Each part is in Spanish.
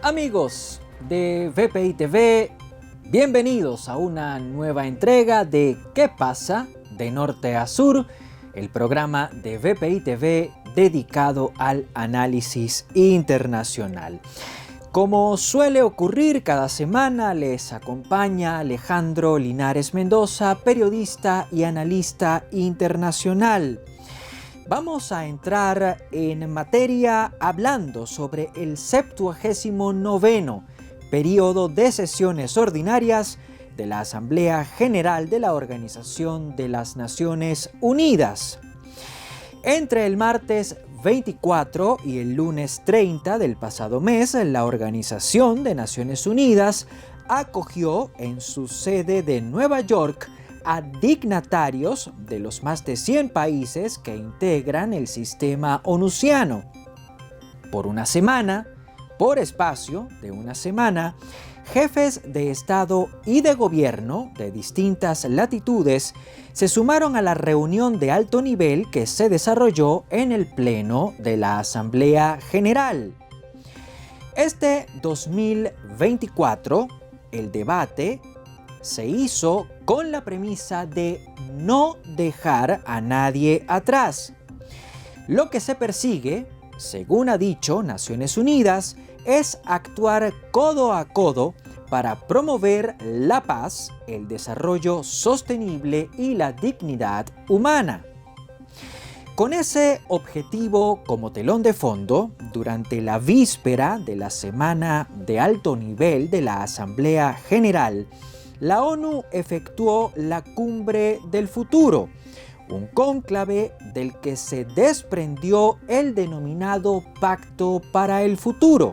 Amigos de VPI TV, bienvenidos a una nueva entrega de ¿Qué pasa? De norte a sur, el programa de VPI TV dedicado al análisis internacional. Como suele ocurrir cada semana, les acompaña Alejandro Linares Mendoza, periodista y analista internacional. Vamos a entrar en materia hablando sobre el 79º periodo de sesiones ordinarias de la Asamblea General de la Organización de las Naciones Unidas. Entre el martes 24 y el lunes 30 del pasado mes, la Organización de Naciones Unidas acogió en su sede de Nueva York a dignatarios de los más de 100 países que integran el sistema onusiano. Por espacio de una semana, jefes de Estado y de Gobierno de distintas latitudes se sumaron a la reunión de alto nivel que se desarrolló en el Pleno de la Asamblea General. Este 2024, el debate se hizo con la premisa de no dejar a nadie atrás. Lo que se persigue, según ha dicho Naciones Unidas, es actuar codo a codo para promover la paz, el desarrollo sostenible y la dignidad humana. Con ese objetivo como telón de fondo, durante la víspera de la Semana de Alto Nivel de la Asamblea General, la ONU efectuó la Cumbre del Futuro, un cónclave del que se desprendió el denominado Pacto para el Futuro.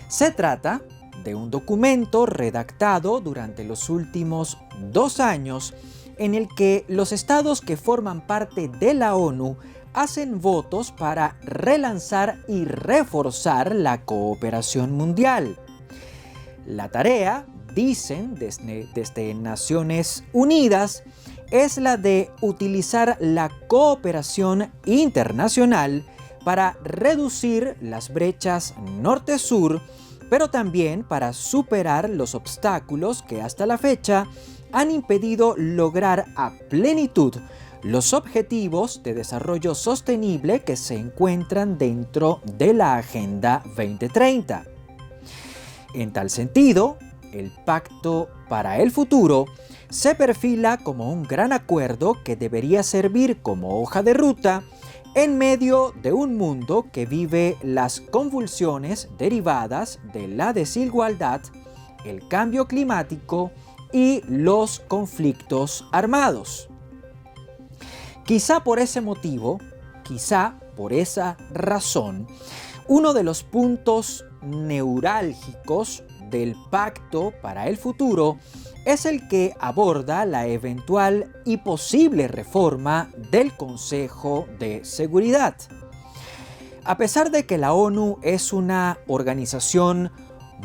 Se trata de un documento redactado durante los últimos 2 años en el que los estados que forman parte de la ONU hacen votos para relanzar y reforzar la cooperación mundial. La tarea, dicen desde Naciones Unidas, es la de utilizar la cooperación internacional para reducir las brechas norte-sur, pero también para superar los obstáculos que hasta la fecha han impedido lograr a plenitud los objetivos de desarrollo sostenible que se encuentran dentro de la Agenda 2030. En tal sentido, el Pacto para el Futuro se perfila como un gran acuerdo que debería servir como hoja de ruta en medio de un mundo que vive las convulsiones derivadas de la desigualdad, el cambio climático y los conflictos armados. Quizá por ese motivo, quizá por esa razón, uno de los puntos neurálgicos del Pacto para el Futuro es el que aborda la eventual y posible reforma del Consejo de Seguridad. A pesar de que la ONU es una organización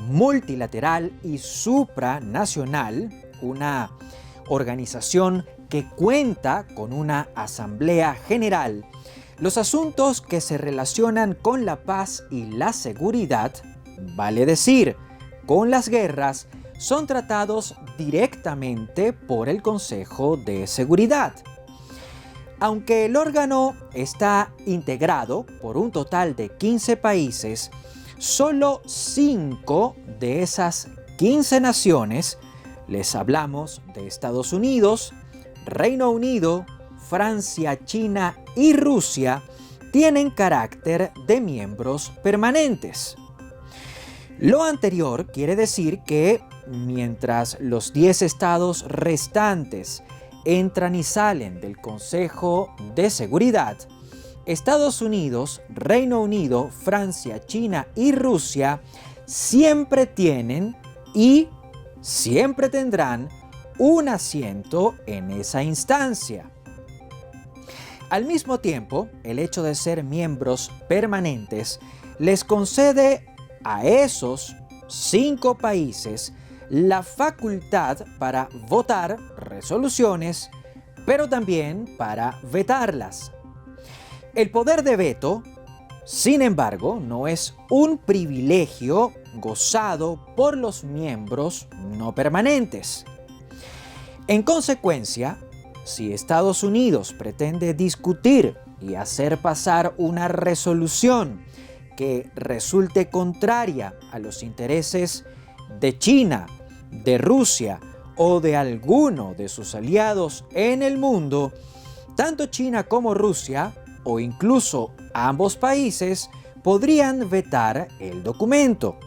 multilateral y supranacional, una organización que cuenta con una Asamblea General, los asuntos que se relacionan con la paz y la seguridad, vale decir, con las guerras, son tratados directamente por el Consejo de Seguridad. Aunque el órgano está integrado por un total de 15 países, solo 5 de esas 15 naciones, les hablamos de Estados Unidos, Reino Unido, Francia, China y Rusia, tienen carácter de miembros permanentes. Lo anterior quiere decir que, mientras los 10 estados restantes entran y salen del Consejo de Seguridad, Estados Unidos, Reino Unido, Francia, China y Rusia siempre tienen y siempre tendrán un asiento en esa instancia. Al mismo tiempo, el hecho de ser miembros permanentes les concede a esos 5 países la facultad para votar resoluciones, pero también para vetarlas. El poder de veto Sin embargo, no es un privilegio gozado por los miembros no permanentes. En consecuencia, si Estados Unidos pretende discutir y hacer pasar una resolución que resulte contraria a los intereses de China, de Rusia o de alguno de sus aliados en el mundo, tanto China como Rusia, o incluso ambos países, podrían vetar el documento.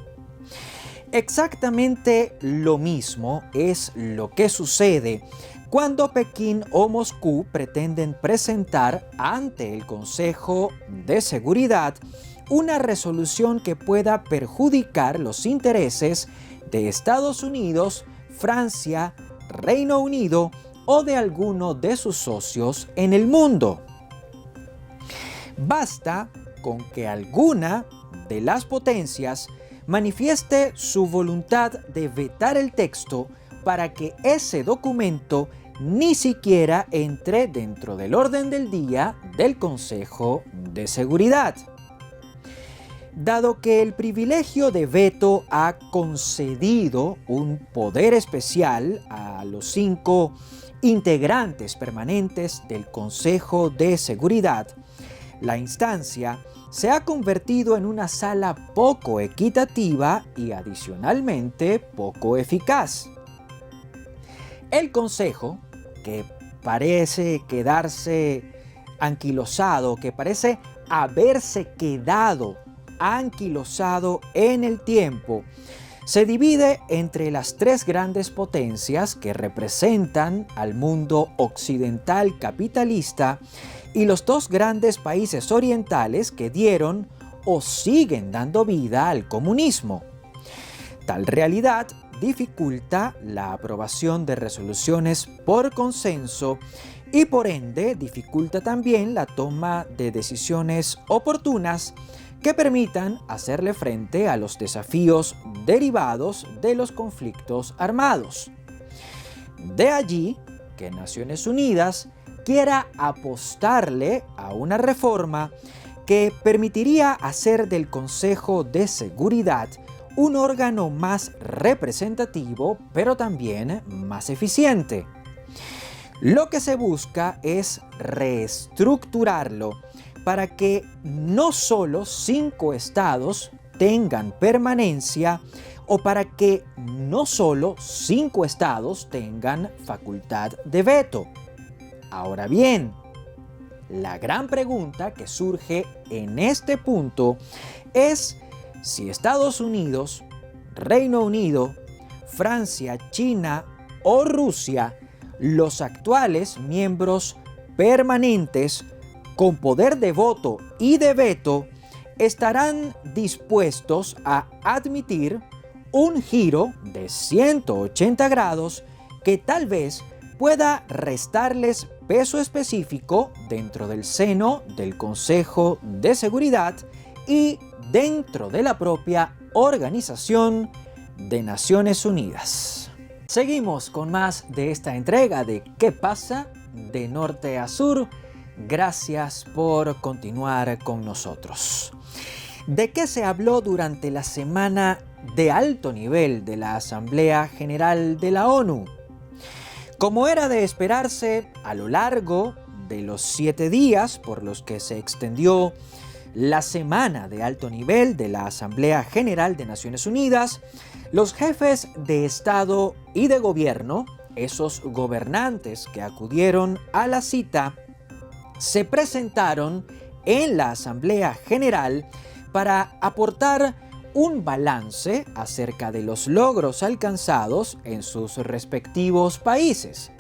Exactamente lo mismo es lo que sucede cuando Pekín o Moscú pretenden presentar ante el Consejo de Seguridad una resolución que pueda perjudicar los intereses de Estados Unidos, Francia, Reino Unido o de alguno de sus socios en el mundo. Basta con que alguna de las potencias manifieste su voluntad de vetar el texto para que ese documento ni siquiera entre dentro del orden del día del Consejo de Seguridad. Dado que el privilegio de veto ha concedido un poder especial a los 5 integrantes permanentes del Consejo de Seguridad, la instancia se ha convertido en una sala poco equitativa y adicionalmente poco eficaz. El Consejo, que parece quedarse anquilosado, que parece haberse quedado anquilosado en el tiempo, se divide entre las 3 grandes potencias que representan al mundo occidental capitalista y los 2 grandes países orientales que dieron o siguen dando vida al comunismo. Tal realidad dificulta la aprobación de resoluciones por consenso y por ende dificulta también la toma de decisiones oportunas que permitan hacerle frente a los desafíos derivados de los conflictos armados. De allí que Naciones Unidas quiera apostarle a una reforma que permitiría hacer del Consejo de Seguridad un órgano más representativo, pero también más eficiente. Lo que se busca es reestructurarlo para que no solo 5 estados tengan permanencia o para que no solo 5 estados tengan facultad de veto. Ahora bien, la gran pregunta que surge en este punto es si Estados Unidos, Reino Unido, Francia, China o Rusia, los actuales miembros permanentes con poder de voto y de veto, estarán dispuestos a admitir un giro de 180 grados que tal vez pueda restarles peso específico dentro del seno del Consejo de Seguridad y dentro de la propia Organización de Naciones Unidas. Seguimos con más de esta entrega de ¿Qué pasa? De norte a sur. Gracias por continuar con nosotros. ¿De qué se habló durante la semana de alto nivel de la Asamblea General de la ONU? Como era de esperarse, a lo largo de los 7 días por los que se extendió la semana de alto nivel de la Asamblea General de Naciones Unidas, los jefes de Estado y de Gobierno, esos gobernantes que acudieron a la cita, se presentaron en la Asamblea General para aportar un balance acerca de los logros alcanzados en sus respectivos países.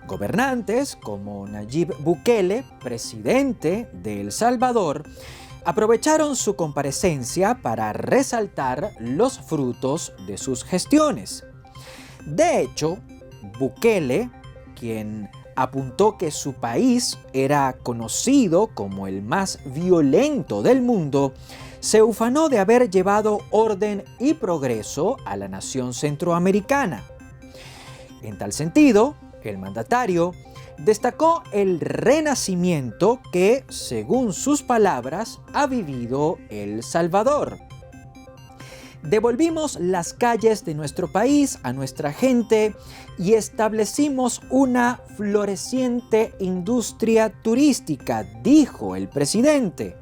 Gobernantes como Nayib Bukele, presidente de El Salvador, aprovecharon su comparecencia para resaltar los frutos de sus gestiones. De hecho, Bukele, quien apuntó que su país era conocido como el más violento del mundo, se ufanó de haber llevado orden y progreso a la nación centroamericana. En tal sentido, el mandatario destacó el renacimiento que, según sus palabras, ha vivido El Salvador. Devolvimos las calles de nuestro país a nuestra gente y establecimos una floreciente industria turística, dijo el presidente.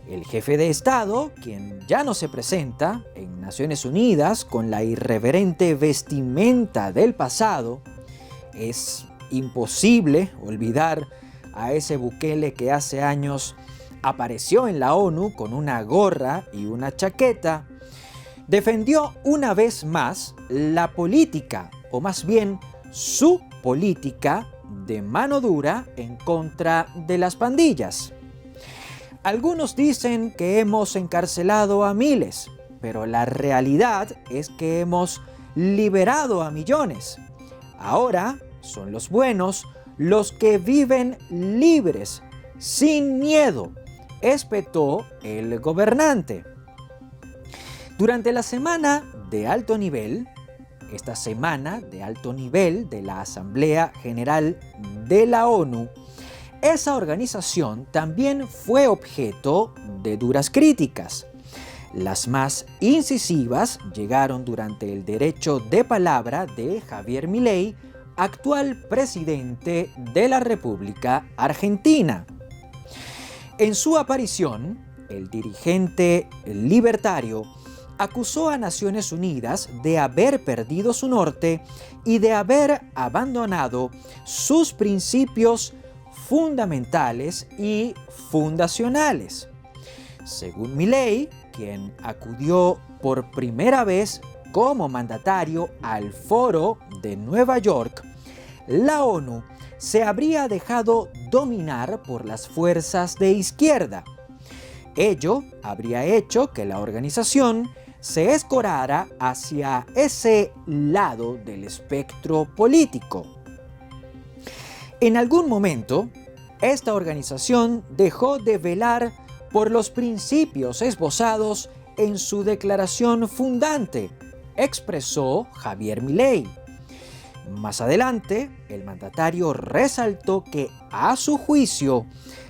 El jefe de Estado, quien ya no se presenta en Naciones Unidas con la irreverente vestimenta del pasado, es imposible olvidar a ese Bukele que hace años apareció en la ONU con una gorra y una chaqueta, defendió una vez más la política, o más bien su política de mano dura en contra de las pandillas. Algunos dicen que hemos encarcelado a miles, pero la realidad es que hemos liberado a millones. Ahora son los buenos los que viven libres, sin miedo, espetó el gobernante. Durante la semana de alto nivel, esta semana de alto nivel de la Asamblea General de la ONU, esa organización también fue objeto de duras críticas. Las más incisivas llegaron durante el derecho de palabra de Javier Milei, actual presidente de la República Argentina. En su aparición, el dirigente libertario acusó a Naciones Unidas de haber perdido su norte y de haber abandonado sus principios fundamentales y fundacionales. Según Milei, quien acudió por primera vez como mandatario al Foro de Nueva York, la ONU se habría dejado dominar por las fuerzas de izquierda. Ello habría hecho que la organización se escorara hacia ese lado del espectro político. En algún momento, esta organización dejó de velar por los principios esbozados en su declaración fundante, expresó Javier Milei. Más adelante, el mandatario resaltó que, a su juicio,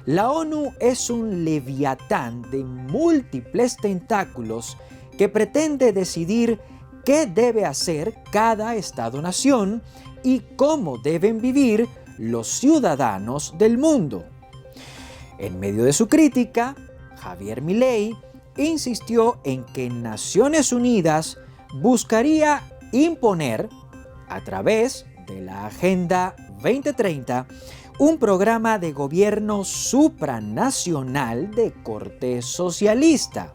la ONU es un leviatán de múltiples tentáculos que pretende decidir qué debe hacer cada Estado-nación y cómo deben vivir los ciudadanos del mundo. En medio de su crítica, Javier Milei insistió en que Naciones Unidas buscaría imponer, a través de la Agenda 2030, un programa de gobierno supranacional de corte socialista.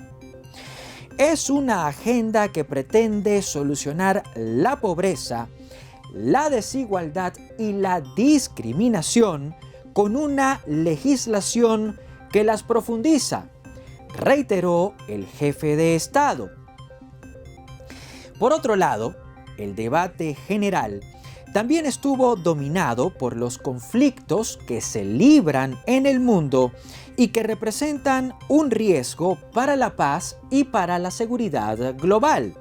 Es una agenda que pretende solucionar la pobreza, la desigualdad y la discriminación con una legislación que las profundiza, reiteró el jefe de Estado. Por otro lado, el debate general también estuvo dominado por los conflictos que se libran en el mundo y que representan un riesgo para la paz y para la seguridad global.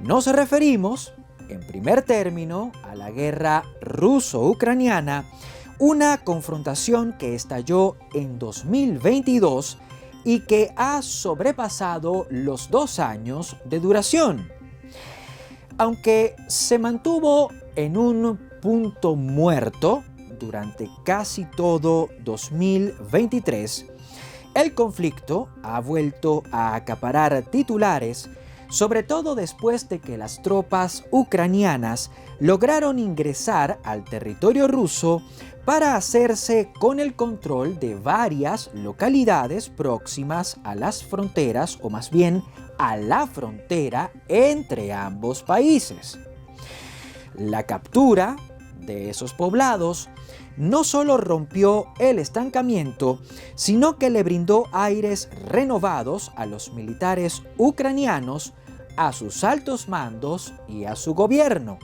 Nos referimos, en primer término, a la guerra ruso-ucraniana, una confrontación que estalló en 2022 y que ha sobrepasado los 2 años de duración. Aunque se mantuvo en un punto muerto durante casi todo 2023, el conflicto ha vuelto a acaparar titulares, sobre todo después de que las tropas ucranianas lograron ingresar al territorio ruso para hacerse con el control de varias localidades próximas a las fronteras, o más bien a la frontera entre ambos países. La captura de esos poblados no solo rompió el estancamiento, sino que le brindó aires renovados a los militares ucranianos, a sus altos mandos y a su gobierno.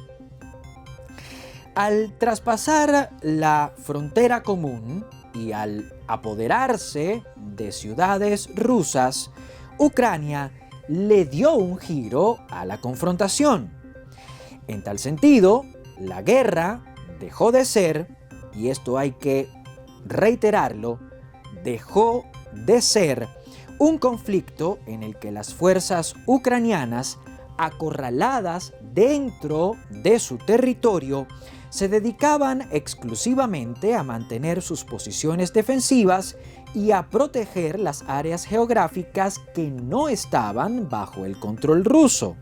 Al traspasar la frontera común y al apoderarse de ciudades rusas, Ucrania le dio un giro a la confrontación. En tal sentido, la guerra dejó de ser, y esto hay que reiterarlo, dejó de ser un conflicto en el que las fuerzas ucranianas, acorraladas dentro de su territorio, se dedicaban exclusivamente a mantener sus posiciones defensivas y a proteger las áreas geográficas que no estaban bajo el control ruso.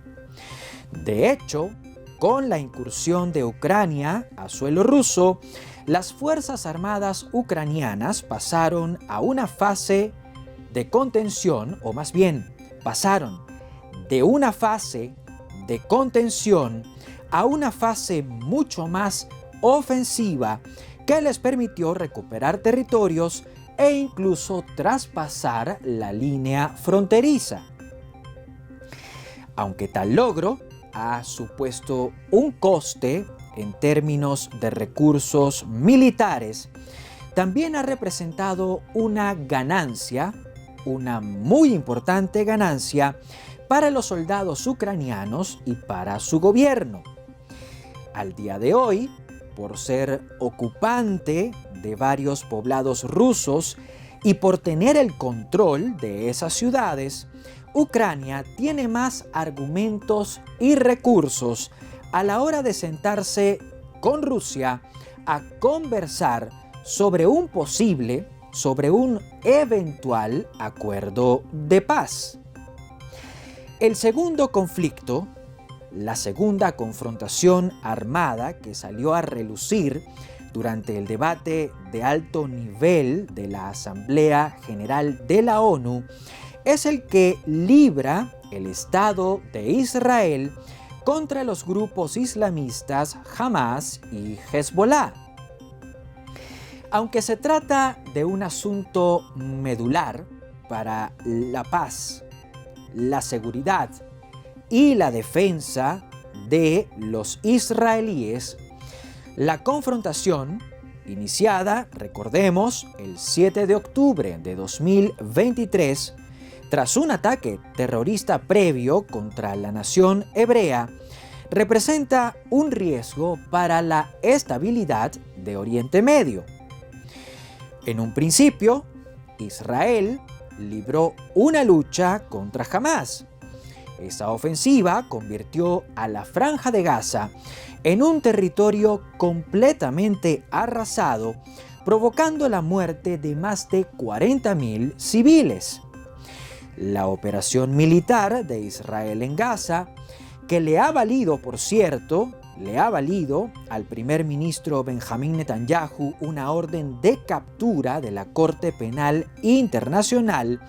De hecho, con la incursión de Ucrania a suelo ruso, las Fuerzas Armadas ucranianas pasaron a una fase de contención, o más bien, pasaron de una fase de contención a una fase mucho más ofensiva que les permitió recuperar territorios e incluso traspasar la línea fronteriza. Aunque tal logro ha supuesto un coste en términos de recursos militares, también ha representado una ganancia, una muy importante ganancia para los soldados ucranianos y para su gobierno. Al día de hoy, por ser ocupante de varios poblados rusos y por tener el control de esas ciudades, Ucrania tiene más argumentos y recursos a la hora de sentarse con Rusia a conversar sobre un eventual acuerdo de paz. El segundo conflicto, la segunda confrontación armada que salió a relucir durante el debate de alto nivel de la Asamblea General de la ONU, es el que libra el Estado de Israel contra los grupos islamistas Hamas y Hezbollah. Aunque se trata de un asunto medular para la paz, la seguridad y la defensa de los israelíes, la confrontación, iniciada, recordemos, el 7 de octubre de 2023, tras un ataque terrorista previo contra la nación hebrea, representa un riesgo para la estabilidad de Oriente Medio. En un principio, Israel libró una lucha contra Hamás. Esa ofensiva convirtió a la Franja de Gaza en un territorio completamente arrasado, provocando la muerte de más de 40.000 civiles. La operación militar de Israel en Gaza, que le ha valido al primer ministro Benjamín Netanyahu una orden de captura de la Corte Penal Internacional,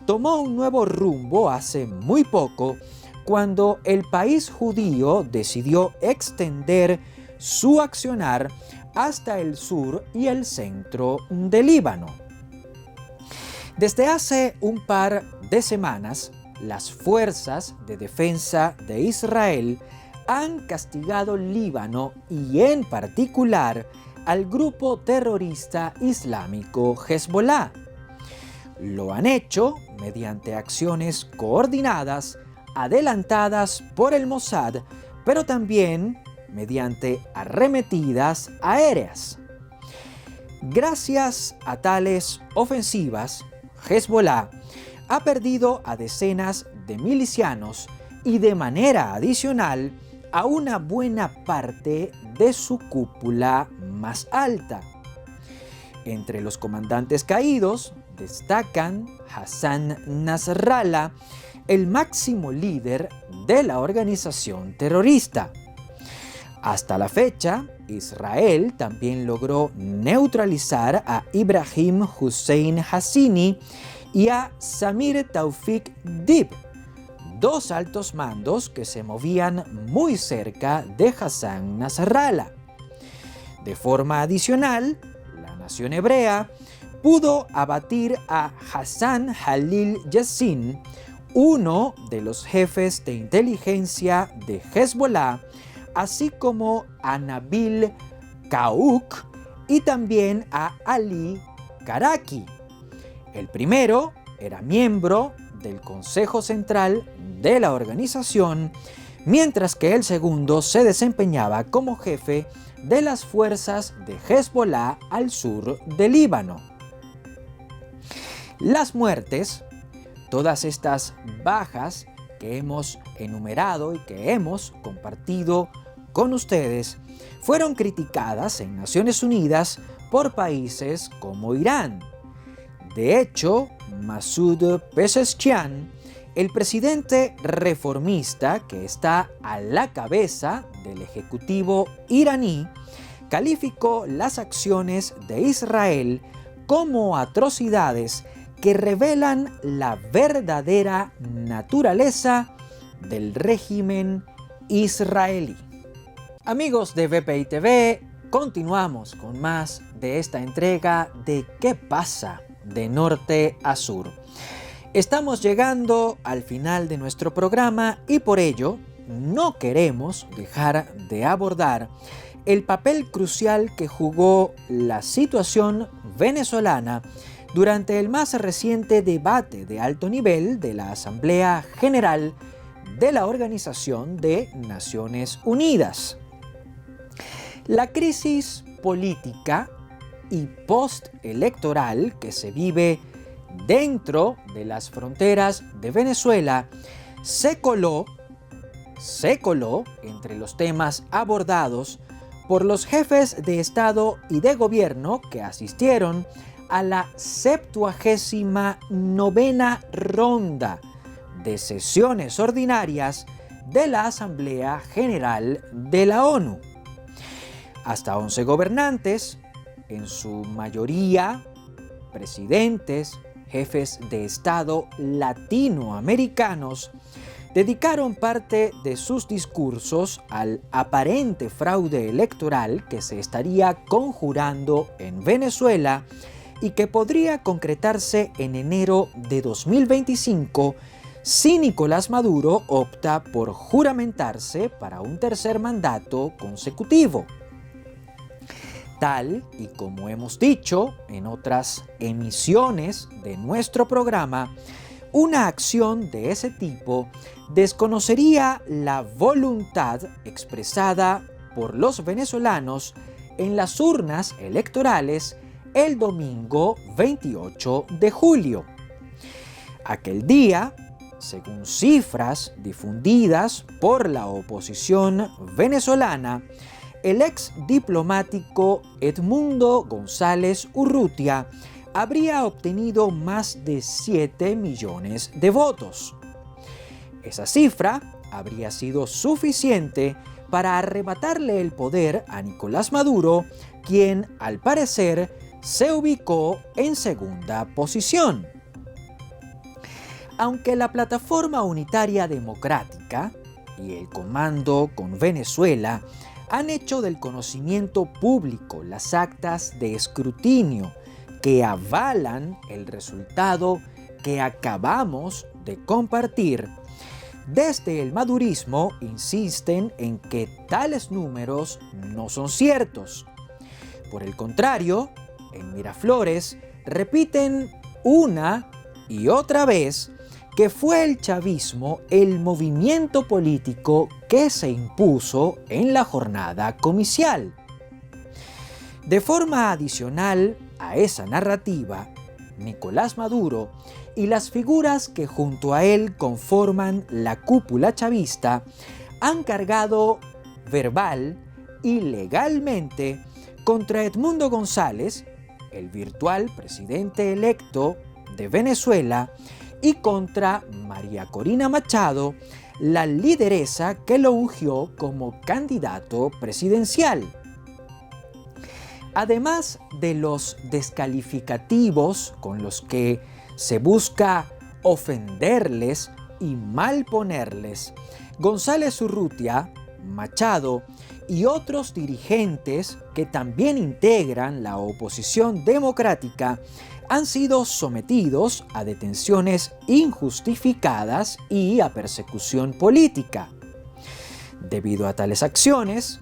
tomó un nuevo rumbo hace muy poco cuando el país judío decidió extender su accionar hasta el sur y el centro del Líbano. Desde hace un par de semanas, las fuerzas de defensa de Israel han castigado Líbano y en particular al grupo terrorista islámico Hezbollah. Lo han hecho mediante acciones coordinadas, adelantadas por el Mossad, pero también mediante arremetidas aéreas. Gracias a tales ofensivas, Hezbollah ha perdido a decenas de milicianos y de manera adicional a una buena parte de su cúpula más alta. Entre los comandantes caídos destacan Hassan Nasrallah, el máximo líder de la organización terrorista. Hasta la fecha, Israel también logró neutralizar a Ibrahim Hussein Hassini y a Samir Taufik Dib, dos altos mandos que se movían muy cerca de Hassan Nasrallah. De forma adicional, la nación hebrea pudo abatir a Hassan Jalil Yassin, uno de los jefes de inteligencia de Hezbollah, así como a Nabil Kaouk y también a Ali Karaki. El primero era miembro del Consejo Central de la organización, mientras que el segundo se desempeñaba como jefe de las fuerzas de Hezbollah al sur del Líbano. Las muertes, todas estas bajas que hemos enumerado y que hemos compartido con ustedes, fueron criticadas en Naciones Unidas por países como Irán. De hecho, Masoud Pezeshkian, el presidente reformista que está a la cabeza del ejecutivo iraní, calificó las acciones de Israel como atrocidades que revelan la verdadera naturaleza del régimen israelí. Amigos de VPI TV, continuamos con más de esta entrega de ¿Qué pasa de norte a sur? Estamos llegando al final de nuestro programa y por ello no queremos dejar de abordar el papel crucial que jugó la situación venezolana durante el más reciente debate de alto nivel de la Asamblea General de la Organización de Naciones Unidas. La crisis política y postelectoral que se vive dentro de las fronteras de Venezuela se coló entre los temas abordados por los jefes de Estado y de Gobierno que asistieron a la 79ª ronda de sesiones ordinarias de la Asamblea General de la ONU. Hasta 11 gobernantes, en su mayoría presidentes, jefes de Estado latinoamericanos, dedicaron parte de sus discursos al aparente fraude electoral que se estaría conjurando en Venezuela y que podría concretarse en enero de 2025 si Nicolás Maduro opta por juramentarse para un tercer mandato consecutivo. Tal y como hemos dicho en otras emisiones de nuestro programa, una acción de ese tipo desconocería la voluntad expresada por los venezolanos en las urnas electorales el domingo 28 de julio. Aquel día, según cifras difundidas por la oposición venezolana, el ex diplomático Edmundo González Urrutia habría obtenido más de 7 millones de votos. Esa cifra habría sido suficiente para arrebatarle el poder a Nicolás Maduro, quien, al parecer, se ubicó en segunda posición. Aunque la Plataforma Unitaria Democrática y el Comando con Venezuela han hecho del conocimiento público las actas de escrutinio que avalan el resultado que acabamos de compartir, desde el madurismo insisten en que tales números no son ciertos. Por el contrario, en Miraflores repiten una y otra vez que fue el chavismo el movimiento político que se impuso en la jornada comicial. De forma adicional a esa narrativa, Nicolás Maduro y las figuras que junto a él conforman la cúpula chavista han cargado verbal y legalmente contra Edmundo González, el virtual presidente electo de Venezuela, y contra María Corina Machado, la lideresa que lo ungió como candidato presidencial. Además de los descalificativos con los que se busca ofenderles y malponerles, González Urrutia, Machado y otros dirigentes que también integran la oposición democrática han sido sometidos a detenciones injustificadas y a persecución política. Debido a tales acciones,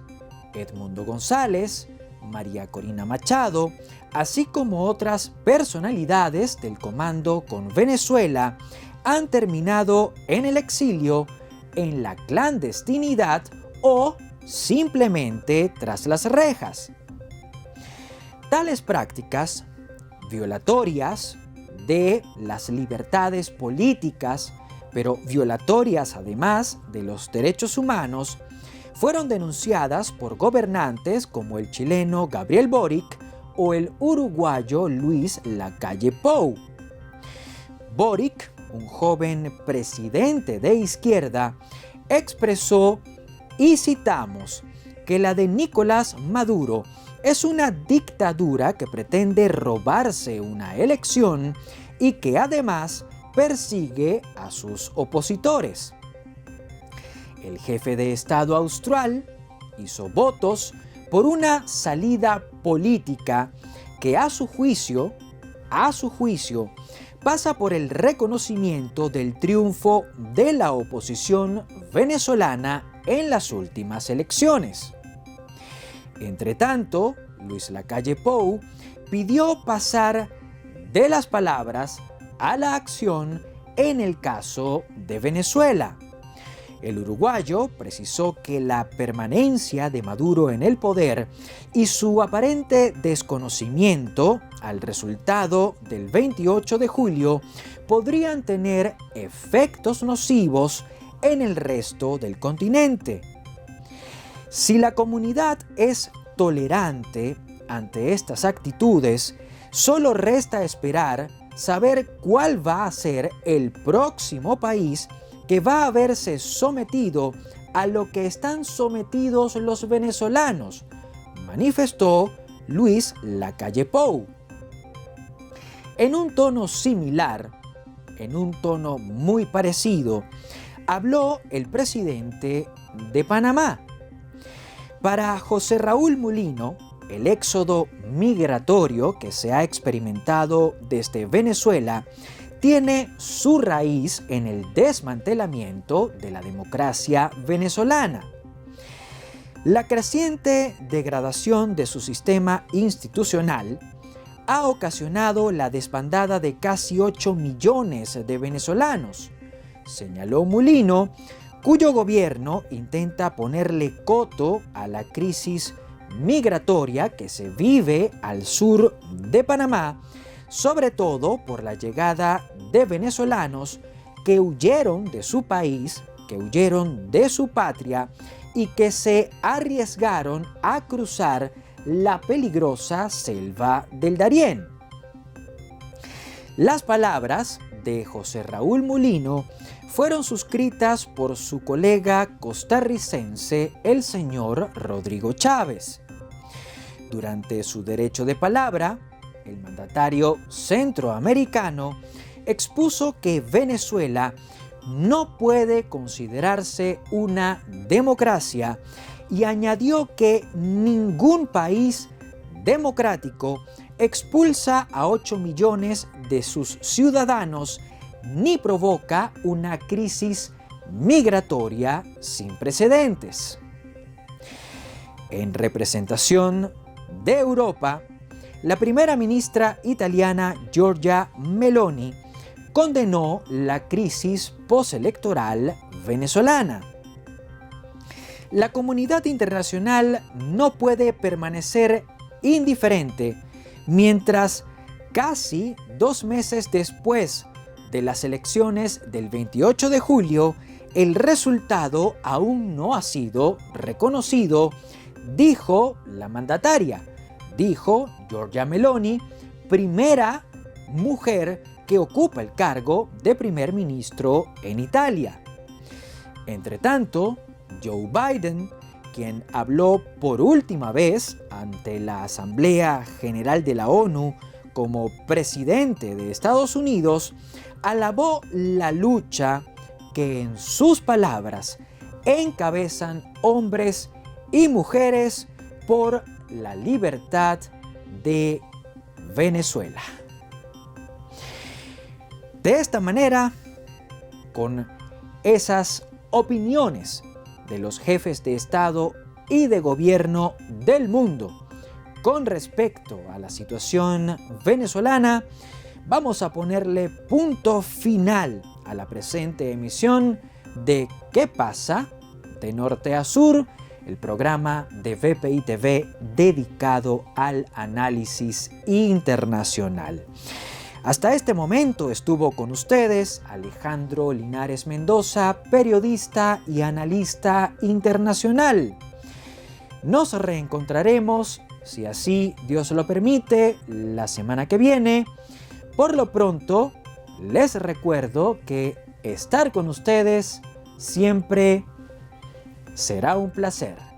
Edmundo González, María Corina Machado, así como otras personalidades del Comando con Venezuela, han terminado en el exilio en la clandestinidad o simplemente tras las rejas. Tales prácticas violatorias de las libertades políticas, pero violatorias además de los derechos humanos, fueron denunciadas por gobernantes como el chileno Gabriel Boric o el uruguayo Luis Lacalle Pou. Boric, un joven presidente de izquierda, expresó, y citamos, que la de Nicolás Maduro es una dictadura que pretende robarse una elección y que además persigue a sus opositores. El jefe de Estado austral hizo votos por una salida política que a su juicio, pasa por el reconocimiento del triunfo de la oposición venezolana en las últimas elecciones. Entretanto, Luis Lacalle Pou pidió pasar de las palabras a la acción en el caso de Venezuela. El uruguayo precisó que la permanencia de Maduro en el poder y su aparente desconocimiento al resultado del 28 de julio podrían tener efectos nocivos en el resto del continente. Si la comunidad es tolerante ante estas actitudes, solo resta esperar saber cuál va a ser el próximo país que va a verse sometido a lo que están sometidos los venezolanos, manifestó Luis Lacalle Pou. En un tono similar, en un tono muy parecido, habló el presidente de Panamá. Para José Raúl Mulino, el éxodo migratorio que se ha experimentado desde Venezuela tiene su raíz en el desmantelamiento de la democracia venezolana. La creciente degradación de su sistema institucional ha ocasionado la desbandada de casi 8 millones de venezolanos, señaló Mulino, cuyo gobierno intenta ponerle coto a la crisis migratoria que se vive al sur de Panamá, sobre todo por la llegada de venezolanos que huyeron de su país, que huyeron de su patria y que se arriesgaron a cruzar la peligrosa selva del Darién. Las palabras de José Raúl Mulino fueron suscritas por su colega costarricense, el señor Rodrigo Chávez. Durante su derecho de palabra, el mandatario centroamericano expuso que Venezuela no puede considerarse una democracia y añadió que ningún país democrático expulsa a 8 millones de sus ciudadanos ni provoca una crisis migratoria sin precedentes. En representación de Europa, la primera ministra italiana Giorgia Meloni condenó la crisis postelectoral venezolana. La comunidad internacional no puede permanecer indiferente mientras casi 2 meses después de las elecciones del 28 de julio, el resultado aún no ha sido reconocido, dijo la mandataria, dijo Giorgia Meloni, primera mujer que ocupa el cargo de primer ministro en Italia. Entretanto, Joe Biden, quien habló por última vez ante la Asamblea General de la ONU como presidente de Estados Unidos, alabó la lucha que, en sus palabras, encabezan hombres y mujeres por la libertad de Venezuela. De esta manera, con esas opiniones de los jefes de Estado y de gobierno del mundo con respecto a la situación venezolana, vamos a ponerle punto final a la presente emisión de ¿Qué pasa? De norte a sur, el programa de VPI TV dedicado al análisis internacional. Hasta este momento estuvo con ustedes Alejandro Linares Mendoza, periodista y analista internacional. Nos reencontraremos, si así Dios lo permite, la semana que viene. Por lo pronto, les recuerdo que estar con ustedes siempre será un placer.